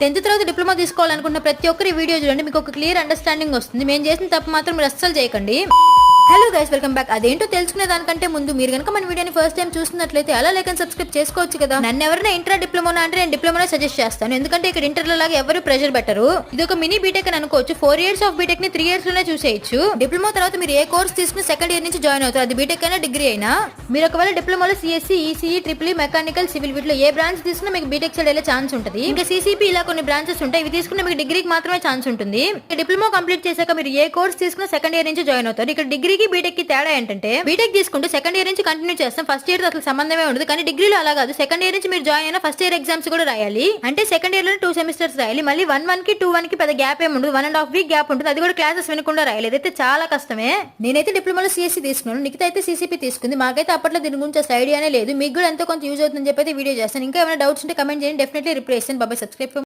10th తర్వాత diploma తీసుకోవాలనుకున్న ప్రతి ఒక్కరి వీడియో చూడండి, మీకు ఒక క్లియర్ అండర్స్టాండింగ్ వస్తుంది. మేము చేసిన తప్పు మాత్రం మీరు అస్సలు చేయకండి. Hello guys, welcome back. అదేంటో తెలుసుకునే దానికంటే ముందు మీరు కనుక మన వీడియోని ఫస్ట్ టైం చూస్తున్నట్లయితే అలా లైక్ అండ్ సబ్స్క్రైబ్ చేసుకోవచ్చు కదా. నన్ను ఎవరైనా ఇంటర్ డిప్లొమా అంటే నేను డిప్లొమా సజెస్ట్ చేస్తాను, ఎందుకంటే ఇక్కడ ఇంటర్లో లాగా ఎవరు ప్రెషర్ పెట్టరు. ఇది ఒక మినీ బీటెక్ అని అనుకోవచ్చు. 4 years ఆఫ్ బీటెక్ ని 3 years లోనే చూసేయచ్చు. డిప్లొమా తర్వాత మీరు ఏ కోర్స్ తీసుకుని సెకండ్ ఇయర్ నుంచి జాయిన్ అవుతారు, అది బీటెక్ అయినా డిగ్రీ అయినా. మీరు ఒకవేళ డిప్లొమాలో CSC, ECE, triple mechanical, civil వీటిలో ఏ బ్రాంచ్ తీసుకున్నా మీకు బీటెక్ సైడ్ వెళ్ళే ఛాన్స్ ఉంటుంది. ఇంకా సిసిపి ఇలా కొన్ని బ్రాంచెస్ ఉంటాయి, ఇవి తీసుకున్న మీకు డిగ్రీకి మాత్రమే ఛాన్స్ ఉంటుంది. డిప్లొమా కంప్లీట్ చేశాక మీరు ఏ కోర్స్ తీసుకున్నా సెకండ్ ఇయర్ నుంచి జాయిన్ అవుతారు. ఇక్కడ డిగ్రీకి బీటెక్ కి తేడా ఏంటంటే, బీటెక్ తీసుకుంటే సెకండ్ ఇయర్ నుంచి కంటిన్యూ చేస్తాం, ఫస్ట్ ఇయర్ అసలు సంబంధమే ఉండదు. కానీ డిగ్రీలో అలా కాదు, సెకండ్ ఇయర్ నుంచి మీరు జాయిన్ అయినా ఫస్ట్ ఇయర్ ఎగ్జామ్స్ కూడా రాయాలి. అంటే సెకండ్ ఇయర్ లో 2 సెమిస్టర్స్ రాయాలి. మళ్ళీ 1 కి 2 కి పెద్ద గ్యాప్ ఏమి ఉండదు, 1.5 week గ్యాప్ ఉంటుంది. అది కూడా క్లాసెస్ వినకుండా రాయాలి. అదైతే చాలా కష్టమే. నేనైతే డిప్లొమాలో సిఎస్సి తీసుకున్నాను, నిఖిత అయితే సిసిపి తీసుకుంది. మాకైతే అప్పట్లో దీని గురించి అసలు ఐడియానే లేదు. మీకు కూడా ఎంతో కొంత యూజ్ అవుతుందని చెప్పి వీడియో చేస్తాను. ఇంకా ఏమైనా డౌట్స్ ఉంటే కమెంట్ చేయండి, డెఫినెట్లీ రిప్లై చేస్తాను. బాబాయ్, సబ్స్క్రైబ్.